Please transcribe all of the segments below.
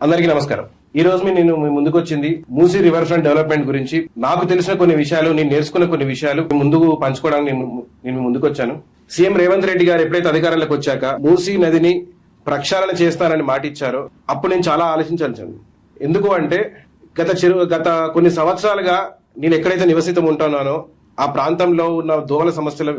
అందరికీ నమస్కారం. ఈ రోజు నేను మీ ముందుకు వచ్చింది మూసీ రివర్ ఫ్రంట్ డెవలప్మెంట్ గురించి నాకు తెలిసిన కొన్ని విషయాలు, నేను నేర్చుకున్న కొన్ని విషయాలు ముందుకు పంచుకోవడానికి నేను ముందుకు వచ్చాను. సీఎం రేవంత్ రెడ్డి గారు ఎప్పుడైతే అధికారంలోకి వచ్చాక మూసీ నదిని ప్రక్షాళన చేస్తానని మాట ఇచ్చారో అప్పుడు నేను చాలా ఆలోచించాల్సింది. ఎందుకు అంటే గత కొన్ని సంవత్సరాలుగా నేను ఎక్కడైతే నివసితం ఉంటున్నానో ఆ ప్రాంతంలో ఉన్న దోమల సమస్యల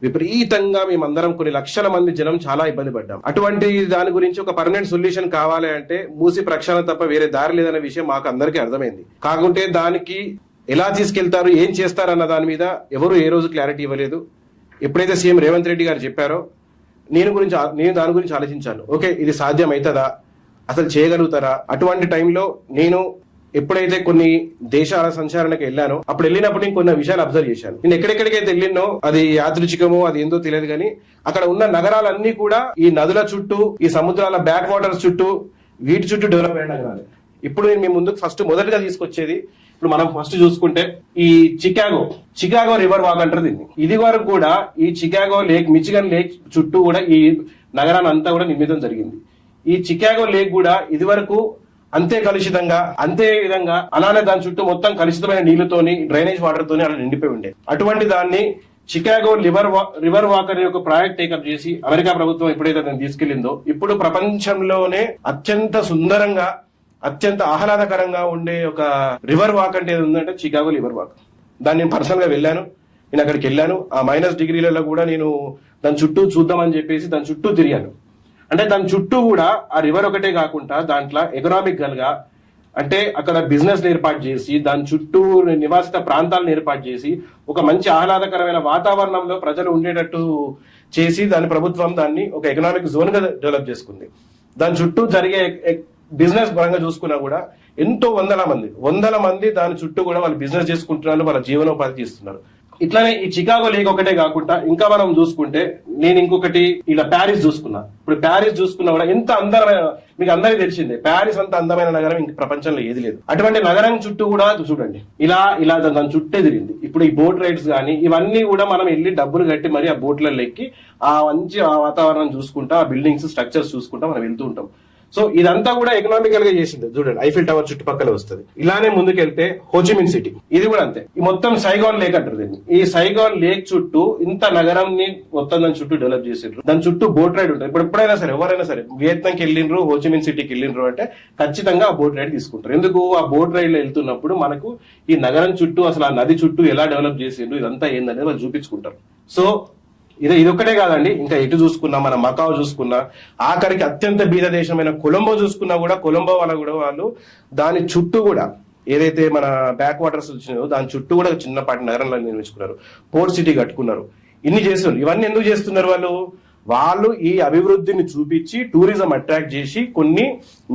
విపరీతంగా మేమందరం కొన్ని లక్షల మంది జనం చాలా ఇబ్బంది పడ్డాం. అటువంటి దాని గురించి ఒక పర్మనెంట్ సొల్యూషన్ కావాలి అంటే మూసి ప్రక్షాళన తప్ప వేరే దారి లేదన్న విషయం మాకు అందరికీ అర్థమైంది. కాకుంటే దానికి ఎలా తీసుకెళ్తారు, ఏం చేస్తారన్న దాని మీద ఎవరు ఏ రోజు క్లారిటీ ఇవ్వలేదు. ఎప్పుడైతే సీఎం రేవంత్ రెడ్డి గారు చెప్పారో నేను దాని గురించి ఆలోచించాను. ఓకే, ఇది సాధ్యం అవుతుందా, అసలు చేయగలుగుతారా? అటువంటి టైంలో నేను ఎప్పుడైతే కొన్ని దేశాల సంచారణకు వెళ్ళానో అప్పుడు వెళ్ళినప్పుడు నేను కొన్ని విషయాలు అబ్జర్వ్ చేశాను. నేను ఎక్కడెక్కడికైతే వెళ్ళినో అది యాదృచ్ఛికమో అది ఏందో తెలియదు కానీ అక్కడ ఉన్న నగరాలన్నీ కూడా ఈ నదుల చుట్టూ, ఈ సముద్రాల బ్యాక్ వాటర్స్ చుట్టూ, వీటి చుట్టూ డెవలప్ అయిన నగరాలు. ఇప్పుడు నేను మీ ముందుకు మొదటిగా తీసుకొచ్చేది, ఇప్పుడు మనం ఫస్ట్ చూసుకుంటే ఈ చికాగో రివర్ వాక్ అంటారు దీన్ని. ఇది వరకు కూడా ఈ చికాగో లేక్, మిచిగన్ లేక్ చుట్టూ కూడా ఈ నగరాన్ని అంతా కూడా నిర్మితం జరిగింది. ఈ చికాగో లేక్ కూడా ఇది వరకు అంతే కలుషితంగా, అంతే విధంగా అలానే దాని చుట్టూ మొత్తం కలుషితమైన నీళ్లతోని, డ్రైనేజ్ వాటర్ తోని అలా నిండిపోయి ఉండే. అటువంటి దాన్ని చికాగో రివర్ వాక్ అనే ఒక ప్రాజెక్ట్ టేకప్ చేసి అమెరికా ప్రభుత్వం ఎప్పుడైతే దాన్ని తీసుకెళ్లిందో ఇప్పుడు ప్రపంచంలోనే అత్యంత సుందరంగా, అత్యంత ఆహ్లాదకరంగా ఉండే ఒక రివర్ వాక్ అంటే ఏది ఉందంటే చికాగో రివర్ వాక్. దాన్ని నేను పర్సనల్ గా వెళ్ళాను. నేను అక్కడికి వెళ్ళాను. ఆ -డిగ్రీలలో కూడా నేను దాని చుట్టూ చూద్దామని చెప్పేసి దాని చుట్టూ తిరిగాను. అంటే దాని చుట్టూ కూడా ఆ రివర్ ఒకటే కాకుండా దాంట్లో ఎకనామికల్ గా, అంటే అక్కడ బిజినెస్ ఏర్పాటు చేసి దాని చుట్టూ నివాసిత ప్రాంతాలను ఏర్పాటు చేసి ఒక మంచి ఆహ్లాదకరమైన వాతావరణంలో ప్రజలు ఉండేటట్టు చేసి ప్రభుత్వం దాన్ని ఒక ఎకనామిక్ జోన్ గా డెవలప్ చేసుకుంది. దాని చుట్టూ జరిగే బిజినెస్ పరంగా చూసుకున్నా కూడా ఎంతో వందల మంది దాని చుట్టూ కూడా వాళ్ళు బిజినెస్ చేసుకుంటున్నారు, వాళ్ళ జీవనోపాధి చేస్తున్నారు. ఇట్లానే ఈ చికాగో లేక్ ఒకటే కాకుండా ఇంకా మనం చూసుకుంటే నేను ఇంకొకటి ఇలా ప్యారిస్ చూసుకున్నా. ఇప్పుడు ప్యారిస్ చూసుకున్నా కూడా ఎంత అందమైన, మీకు అందరికీ తెలిసిందే ప్యారిస్ అంత అందమైన నగరం ఇంక ప్రపంచంలో ఏది లేదు. అటువంటి నగరం చుట్టూ కూడా చూడండి ఇలా దాని చుట్టే తిరిగింది. ఇప్పుడు ఈ బోట్ రైడ్స్ కానీ ఇవన్నీ కూడా మనం వెళ్ళి డబ్బులు కట్టి మరి ఆ బోట్లలో ఎక్కి ఆ మంచి ఆ వాతావరణం చూసుకుంటా, ఆ బిల్డింగ్స్ స్ట్రక్చర్స్ చూసుకుంటా మనం వెళ్తూ ఉంటాం. సో ఇదంతా కూడా ఎకనామికల్ గా చేసింది. చూడండి, ఐఫిల్ టవర్ చుట్టుపక్కల వస్తుంది. ఇలానే ముందుకెళ్తే హోచిమిన్ సిటీ, ఇది కూడా అంతే. ఈ మొత్తం సైగాన్ లేక్ అంటారు దీన్ని. ఈ సైగాన్ లేక్ చుట్టూ ఇంత నగరాన్ని మొత్తం దాని చుట్టూ డెవలప్ చేసిండ్రు. దాని చుట్టూ బోట్ రైడ్ ఉంటుంది. ఇప్పుడు ఎప్పుడైనా సరే ఎవరైనా సరే వియత్నాంకి వెళ్ళిండ్రు, హోచిమిన్ సిటీకి వెళ్ళిండ్రు అంటే ఖచ్చితంగా ఆ బోట్ రైడ్ తీసుకుంటారు. ఎందుకు? ఆ బోట్ రైడ్ లో వెళ్తున్నప్పుడు మనకు ఈ నగరం చుట్టూ అసలు ఆ నది చుట్టూ ఎలా డెవలప్ చేసిండ్రు ఇదంతా ఏందనేది వాళ్ళు చూపించుకుంటారు. సో ఇదొక్కటే కాదండి, ఇంకా ఎటు చూసుకున్నా, మన మకావ్ చూసుకున్నా, ఆఖరికి అత్యంత బీద దేశమైన కొలంబో చూసుకున్నా కూడా కొలంబో వాళ్ళు దాని చుట్టూ కూడా ఏదైతే మన బ్యాక్ వాటర్స్ వచ్చినాయో దాని చుట్టూ కూడా చిన్నపాటి నగరంలో నిర్మించుకున్నారు, పోర్ట్ సిటీ కట్టుకున్నారు. ఇన్ని చేస్తున్నారు. ఇవన్నీ ఎందుకు చేస్తున్నారు? వాళ్ళు ఈ అభివృద్ధిని చూపించి టూరిజం అట్రాక్ట్ చేసి కొన్ని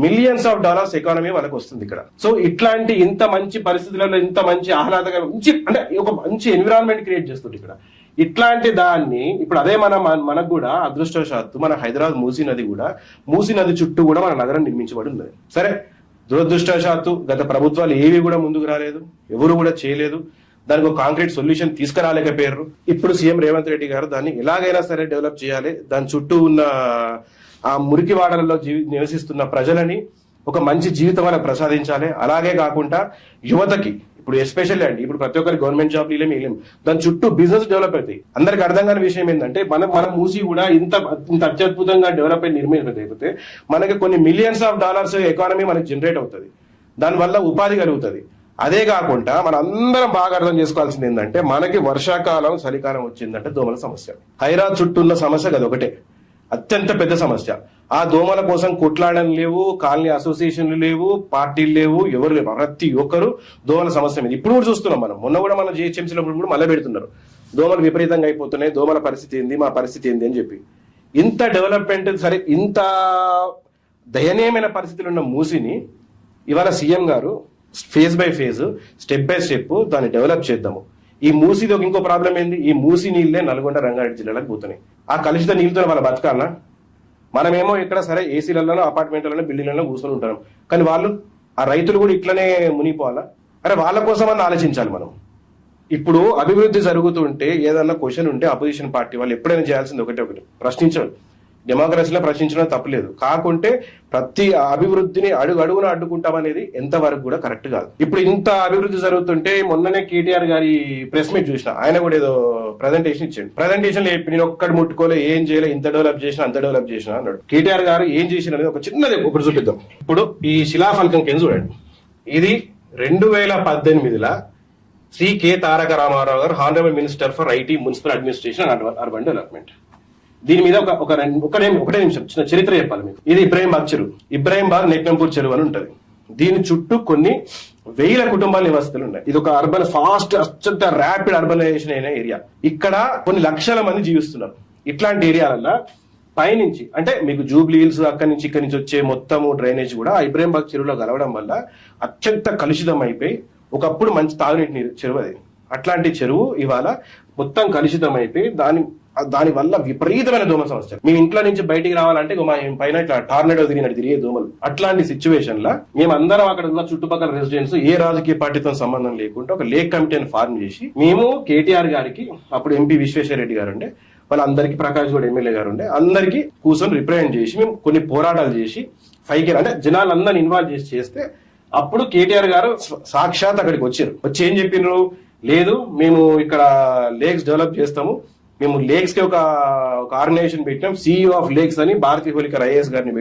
మిలియన్స్ ఆఫ్ డాలర్స్ ఎకానమీ వాళ్ళకి వస్తుంది ఇక్కడ. సో ఇట్లాంటి ఇంత మంచి పరిస్థితులలో ఇంత మంచి ఆహ్లాదకర అంటే ఒక మంచి ఎన్విరాన్మెంట్ క్రియేట్ చేస్తుంది ఇక్కడ. ఇట్లాంటి దాన్ని ఇప్పుడు అదే మనకు కూడా అదృష్టవశాత్తు మన హైదరాబాద్ మూసీ నది చుట్టూ కూడా మన నగరం నిర్మించబడి ఉన్నది. సరే, దురదృష్టవశాత్తు గత ప్రభుత్వాలు ఏవి కూడా ముందుకు రాలేదు, ఎవరు కూడా చేయలేదు, దానికి ఒక కాంక్రీట్ సొల్యూషన్ తీసుకురాలేకపోయారు. ఇప్పుడు సీఎం రేవంత్ రెడ్డి గారు దాన్ని ఎలాగైనా సరే డెవలప్ చేయాలి, దాని చుట్టూ ఉన్న ఆ మురికి వాడలలో నివసిస్తున్న ప్రజలని ఒక మంచి జీవితం వాళ్ళకి ప్రసాదించాలి. అలాగే కాకుండా యువతకి ఇప్పుడు ఎస్పెషల్లీ అండి, ఇప్పుడు ప్రతి ఒక్కరి గవర్నమెంట్ జాబ్ లేం, దాని చుట్టూ బిజినెస్ డెవలప్ అవుతాయి. అందరికి అర్థం కాని విషయం ఏంటంటే మనం మూసి కూడా ఇంత అత్యద్భుతంగా డెవలప్ అయి నిర్మితం అయిపోతే మనకి కొన్ని మిలియన్స్ ఆఫ్ డాలర్స్ ఎకానమీ మనకి జనరేట్ అవుతుంది, దానివల్ల ఉపాధి కలుగుతుంది. అదే కాకుండా మన అందరం బాగా అర్థం చేసుకోవాల్సింది ఏంటంటే మనకి వర్షాకాలం, చలికాలం వచ్చిందంటే దోమల సమస్య. హైదరాబాద్ చుట్టూ ఉన్న సమస్య అది ఒకటే అత్యంత పెద్ద సమస్య. ఆ దోమల కోసం కొట్లాడడం లేవు, కాలనీ అసోసియేషన్లు లేవు, పార్టీలు లేవు, ఎవరు లేవు. ప్రతి ఒక్కరు దోమల సమస్య మీద ఇప్పుడు కూడా చూస్తున్నాం. మొన్న కూడా మన జిహెచ్ఎంసీలో కూడా మళ్ళీ పెడుతున్నారు, దోమలు విపరీతంగా అయిపోతున్నాయి, దోమల పరిస్థితి ఏంది, మా పరిస్థితి ఏంది అని చెప్పి. ఇంత డెవలప్మెంట్ సరే, ఇంత దయనీయమైన పరిస్థితులు ఉన్న మూసిని ఇవాళ సీఎం గారు phase by phase, step by step దాన్ని డెవలప్ చేద్దాము. ఈ మూసీది ఇంకో ప్రాబ్లం ఏంది? ఈ మూసీ నీళ్లే నల్గొండ, రంగారెడ్డి జిల్లాలకు పోతున్నాయి. ఆ కలుషిత నీళ్ళతో వాళ్ళ బతకాలనా? మనమేమో ఇక్కడ సరే ఏసీలలో, అపార్ట్మెంట్లలో, బిల్డింగ్లలో కూర్చొని ఉంటాం, కానీ వాళ్ళు ఆ రైతులు కూడా ఇట్లనే మునిగిపోవాలా? అరే వాళ్ళ కోసం అని ఆలోచించాలి మనం. ఇప్పుడు అభివృద్ధి జరుగుతుంటే ఏదన్నా క్వశ్చన్ ఉంటే అపోజిషన్ పార్టీ వాళ్ళు ఎప్పుడైనా చేయాల్సింది ఒకటి ప్రశ్నించాలి. డెమోక్రసీలో ప్రశ్నించడం తప్పలేదు. కాకుంటే ప్రతి అభివృద్ధిని అడుగున అడ్డుకుంటామనేది ఎంతవరకు కూడా కరెక్ట్ కాదు. ఇప్పుడు ఇంత అభివృద్ధి జరుగుతుంటే మొన్ననే కేటీఆర్ గారి ప్రెస్ మీట్ చూసిన, ఆయన కూడా ఏదో ప్రజెంటేషన్ ఇచ్చాడు. ప్రజెంటేషన్ లో నేను ఒక్కటి ముట్టుకోలే, ఏం చేయలే, ఇంత డెవలప్ చేసిన అంత డెవలప్ చేసిన అన్నాడు. కేటీఆర్ గారు ఏం చేసిన అనేది ఒక చిన్నది ఒకటి చూపిద్దాం. ఇప్పుడు ఈ శిలాఫలకం కింద చూడండి, ఇది 2018లో శ్రీ కె తారక రామారావు గారు honourable minister for IT, municipal administration and urban development. దీని మీద ఒకటే నిమిషం చిన్న చరిత్ర చెప్పాలి మీకు. ఇది ఇబ్రాహీంబాగ్ చెరువు, ఇబ్రాహీంబాగ్ నెక్నంపూర్ చెరువు అని ఉంటది. దీని చుట్టూ కొన్ని వేల కుటుంబాల నివాసితులు ఉన్నాయి. ఇది ఒక అర్బన్ ఫాస్ట్ అత్యంత ర్యాపిడ్ అర్బనైజేషన్ అయిన ఏరియా. ఇక్కడ కొన్ని లక్షల మంది జీవిస్తున్నారు. ఇట్లాంటి ఏరియాలల్లో పైనుంచి అంటే మీకు జూబ్లీ హిల్స్ అక్కడి నుంచి ఇక్కడి నుంచి వచ్చే మొత్తము డ్రైనేజ్ కూడా ఇబ్రాహీంబాగ్ చెరువులో కలవడం వల్ల అత్యంత కలుషితం అయిపోయి ఒకప్పుడు మంచి తాగునీటి నీరు చెరువు అది. అట్లాంటి చెరువు ఇవాళ మొత్తం కలుషితం అయిపోయి దాని వల్ల విపరీతమైన దోమ సమస్య. మీ ఇంట్లో నుంచి బయటికి రావాలంటే మా పైన ఇట్లా టార్నెడో తిరిగే దోమలు. అట్లాంటి సిచ్యువేషన్ లా మేమందరం అక్కడ ఉన్న చుట్టుపక్కల రెసిడెంట్స్ ఏ రాజకీయ పార్టీతో సంబంధం లేకుండా ఒక లేక్ కమిటీని ఫార్మ్ చేసి మేము కేటీఆర్ గారికి, అప్పుడు ఎంపీ విశ్వేశ్వర రెడ్డి గారు ఉండే, వాళ్ళందరికీ ప్రకాష్ గౌడ్ ఎమ్మెల్యే గారు ఉండే, అందరికీ కూర్చొని రిప్రజెంట్ చేసి మేము కొన్ని పోరాటాలు చేసి 5K అంటే జనాలందరినీ ఇన్వాల్వ్ చేస్తే అప్పుడు కేటీఆర్ గారు సాక్షాత్ అక్కడికి వచ్చి ఏం చెప్పినారు, లేదు మేము ఇక్కడ లేక్స్ డెవలప్ చేస్తాము, మేము లేక్స్ కి ఒక ఆర్గనైజేషన్ పెట్టినాం, CEO ఆఫ్ లేక్స్ అని భారతీ హోలికర్ IAS గారిని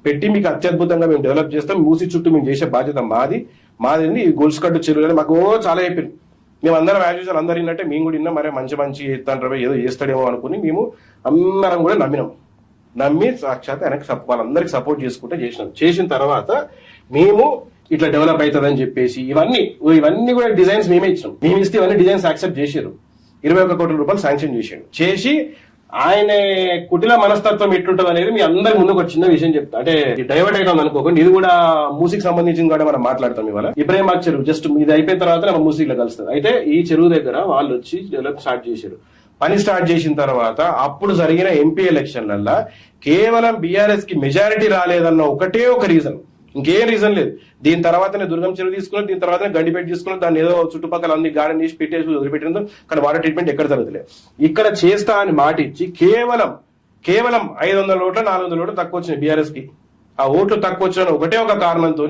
పెట్టి మీకు అత్యద్భుతంగా మేము డెవలప్ చేస్తాం, మూసి చుట్టూ మేము చేసే బాధ్యత మాది గొలుసుకట్టు చెరువు అని మాకు చాలా చెప్పారు. మేము అందరం యాజుజాలు అందరు విన్నట్టే మేము కూడా విన్నాం. మరే మంచి చేస్తాంటారు, ఏదో చేస్తాడేమో అనుకుని మేము అందరం కూడా నమ్మి సాక్షాత్ ఆయనకి వాళ్ళందరికి సపోర్ట్ చేసుకుంటే చేసిన తర్వాత మేము ఇట్లా డెవలప్ అవుతుందని చెప్పేసి ఇవన్నీ కూడా డిజైన్స్ మేమే ఇచ్చినాం. మేము ఇస్తే ఇవన్నీ డిజైన్స్ యాక్సెప్ట్ చేసారు. 21 కోట్ల రూపాయలు శాంక్షన్ చేసి ఆయన కుటిల మనస్తత్వం ఎట్లుంటది అనేది మీ అందరి ముందుకు ఒక చిన్న విషయం చెప్తా. అంటే డైవర్ట్ అవుతాం అనుకోకండి, ఇది కూడా మూసీకి సంబంధించింది కూడా మనం మాట్లాడతాం ఇవాళ. ఇబ్రాహీంబాగ్ చెరువు జస్ట్ ఇది అయిపోయిన తర్వాత మన మూసీలో కలుస్తుంది. అయితే ఈ చెరువు దగ్గర వాళ్ళు వచ్చి డెవలప్ పని స్టార్ట్ చేసిన తర్వాత అప్పుడు జరిగిన ఎంపీ ఎలక్షన్లల్లో కేవలం బీఆర్ఎస్ కి మెజారిటీ రాలేదన్న ఒకటే ఒక రీజన్, ఇంకేం రీజన్ లేదు. దీని తర్వాతనే దుర్గం చెరువు తీసుకున్నారు, దీని తర్వాత గండిపేట తీసుకున్నారు, దాన్ని ఏదో చుట్టుపక్కల అన్ని గార్డెన్ చేసి పెట్టేసి వదిలిపెట్టిన కానీ వాటర్ ట్రీట్మెంట్ ఎక్కడ జరుగుతలేదు. ఇక్కడ చేస్తా అని మాట ఇచ్చి కేవలం 500 ఓట్లు 400 ఓట్లు తక్కువ వచ్చినాయి బీఆర్ఎస్ కి. ఆ ఓట్లు తక్కువ వచ్చిన ఒకటే ఒక కారణంతో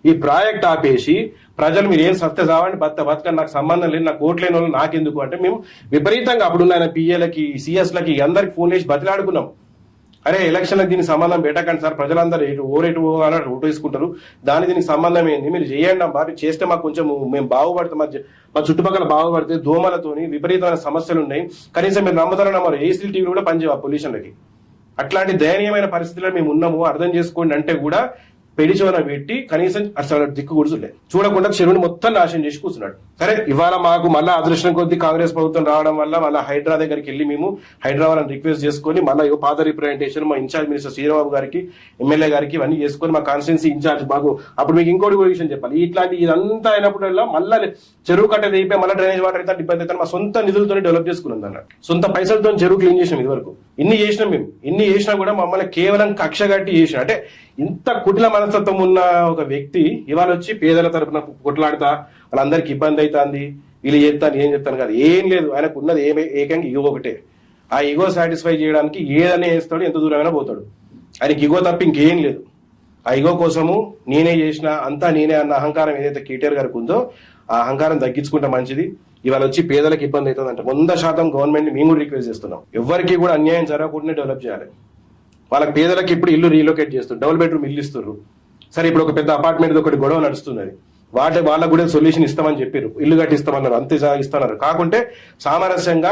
ఈ ప్రాజెక్ట్ ఆపేసి ప్రజలు మీరు ఏం సత్య చావండి బతకని నాకు సంబంధం లేదు, నాకు ఓట్లేని వాళ్ళు నాకెందుకు అంటే మేము విపరీతంగా అప్పుడున్న ఆయన PAలకి CS లకి అందరికి ఫోన్ చేసి బతిలాడుకున్నాం. అరే ఎలక్షన్లకు దీనికి సంబంధం పెట్టకండి సార్, ప్రజలందరూ ఓటు ఓటు వేసుకుంటారు, దీనికి సంబంధం ఏంది, మీరు చేయండి అబ్బా, చేస్తే మాకు కొంచెం మేము బాగుపడతాం, మా చుట్టుపక్కల బాగుపడితే దోమలతోని విపరీతమైన సమస్యలు ఉన్నాయి, కనీసం మీరు నమ్మరు ఏసీ టీవీలు కూడా పనిచేయవు పొల్యూషన్లకి. అట్లాంటి దయనీయమైన పరిస్థితుల్లో మేము ఉన్నాము, అర్థం చేసుకోండి అంటే కూడా పెడిచోన పెట్టి కనీసం అసలు దిక్కు కూర్చుండే చూడకుండా చెరువుని మొత్తం నాశనం చేసి కూర్చున్నాడు. సరే ఇవాళ మాకు మళ్ళీ అదృష్టం కొద్దీ కాంగ్రెస్ ప్రభుత్వం రావడం వల్ల మళ్ళీ హైడ్రా దగ్గరికి వెళ్ళి మేము హైడ్రా వాళ్ళని రిక్వెస్ట్ చేసుకుని మళ్ళీ పాత రిప్రజెంటేషన్ మా ఇన్ఛార్జ్ మినిస్టర్ శ్రీరాబాబు గారికి ఎమ్మెల్యే గారికి ఇవన్నీ చేసుకుని మా కాన్స్టిట్యున్సీ ఇన్ఛార్జ్ బాగు అప్పుడు మీకు ఇంకోటి విషయం చెప్పాలి, ఇట్లాంటి ఇదంతా అయినప్పుడల్లా మళ్ళీ చెరువు కట్టేది అయిపోయి మళ్ళీ డ్రైనేజ్ వాటర్ అయితే ఇబ్బంది అయితే మా సొంత నిధులతో డెవలప్ చేసుకున్నాం అన్నట్టు, సొంత పైసలతో చెరువు క్లీన్ చేసినాం. ఇదివరకు ఇన్ని చేసినా కూడా మమ్మల్ని కేవలం కక్ష కట్టి చేసిన అంటే ఇంత కుటిల మనస్తత్వం ఉన్న ఒక వ్యక్తి ఇవాళ వచ్చి పేదల తరపున కొట్లాడుతా వాళ్ళందరికి ఇబ్బంది అవుతుంది వీళ్ళు ఏం చెప్తాను కాదు, ఏం లేదు. ఆయనకు ఉన్నది ఏకంగా ఇగో ఒకటే, ఆ ఇగో సాటిస్ఫై చేయడానికి ఏదైనా వేస్తాడు, ఎంత దూరమైనా పోతాడు. ఆయనకి ఇగో తప్ప ఇంకేం లేదు. ఆ ఇగో కోసము నేనే చేసిన అంతా నేనే అన్న అహంకారం ఏదైతే కేటీఆర్ గారికి ఉందో ఆ అహంకారం తగ్గించుకుంటే మంచిది. ఇవాళ వచ్చి పేదలకు ఇబ్బంది అవుతుంది అంటే 100% గవర్నమెంట్ మేము కూడా రిక్వెస్ట్ చేస్తున్నాం, ఎవరికి కూడా అన్యాయం జరగకుండానే డెవలప్ చేయాలి. వాళ్ళకి పేదలకు ఇప్పుడు ఇల్లు రీలొకేట్ చేస్తారు, డబుల్ బెడ్రూమ్ ఇల్లు ఇస్తారు. సరే ఇప్పుడు ఒక పెద్ద అపార్ట్మెంట్ ఒకటి గొడవ నడుస్తున్నది, వాళ్ళకు కూడా సొల్యూషన్ ఇస్తామని చెప్పారు, ఇల్లు కట్టిస్తామన్నారు, అంతే ఇస్తున్నారు. కాకుంటే సామరస్యంగా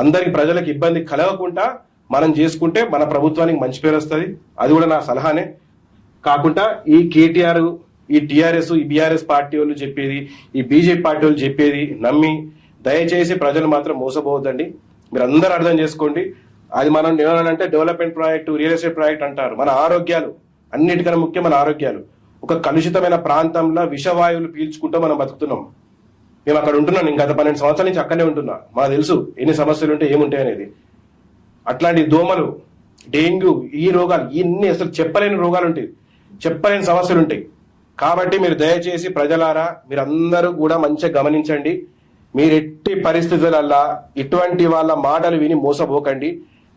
అందరికి ప్రజలకు ఇబ్బంది కలగకుండా మనం చేసుకుంటే మన ప్రభుత్వానికి మంచి పేరు వస్తుంది. అది కూడా నా సలహానే. కాకుండా ఈ కేటీఆర్ ఈ టీఆర్ఎస్ ఈ బీఆర్ఎస్ పార్టీ వాళ్ళు చెప్పేది ఈ బీజేపీ పార్టీ వాళ్ళు చెప్పేది నమ్మి దయచేసి ప్రజలు మాత్రం మోసపోవద్దండి. మీరు అందరూ అర్థం చేసుకోండి. అది మనం ఏమనంటే development project real estate project అంటారు. మన ఆరోగ్యాలు అన్నిటికన్నా ముఖ్యం, మన ఆరోగ్యాలు. ఒక కలుషితమైన ప్రాంతంలో విషవాయువులు పీల్చుకుంటూ మనం బతుకుతున్నాం. మేము అక్కడ ఉంటున్నాం, గత 12 సంవత్సరాల నుంచి అక్కడనే ఉంటున్నా. మాకు తెలుసు ఎన్ని సమస్యలు ఉంటే ఏముంటాయి అనేది. అట్లాంటి దోమలు, డెంగ్యూ, ఈ రోగాలు ఇన్ని అసలు చెప్పలేని రోగాలు ఉంటాయి, చెప్పలేని సమస్యలు ఉంటాయి. కాబట్టి మీరు దయచేసి ప్రజలారా మీరందరూ కూడా మంచిగా గమనించండి. మీరు ఎట్టి పరిస్థితులల్లా ఇటువంటి వాళ్ళ మాటలు విని మోసపోకండి.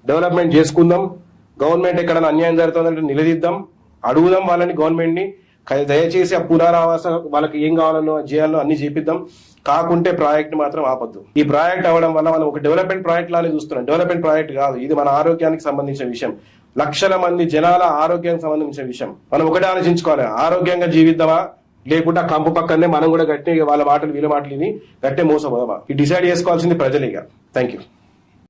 డెవలప్మెంట్ చేసుకుందాం, గవర్నమెంట్ ఎక్కడైనా అన్యాయం జరుగుతుందంటే నిలదీద్దాం, అడుగుదాం వాళ్ళని, గవర్నమెంట్ ని దయచేసి ఆ పునరావాస వాళ్ళకి ఏం కావాలనో చేయాలో అన్ని చేపిద్దాం. కాకుంటే ప్రాజెక్ట్ మాత్రం ఆపద్దు. ఈ ప్రాజెక్ట్ అవ్వడం వల్ల మనం ఒక డెవలప్మెంట్ ప్రాజెక్ట్ లానే చూస్తున్నాం. డెవలప్మెంట్ ప్రాజెక్ట్ కాదు ఇది, మన ఆరోగ్యానికి సంబంధించిన విషయం, లక్షల మంది జనాల ఆరోగ్యానికి సంబంధించిన విషయం. మనం ఒకటే ఆలోచించుకోవాలి, ఆరోగ్యంగా జీవిద్దామా లేకుంటే ఆ కంపు పక్కనే మనం కూడా గట్టి వాళ్ళ మాటలు వీళ్ళ మాటలు ఇది గట్టే మోసపోదామా, ఇది డిసైడ్ చేసుకోవాల్సింది ప్రజలు. ఇక థ్యాంక్ యూ.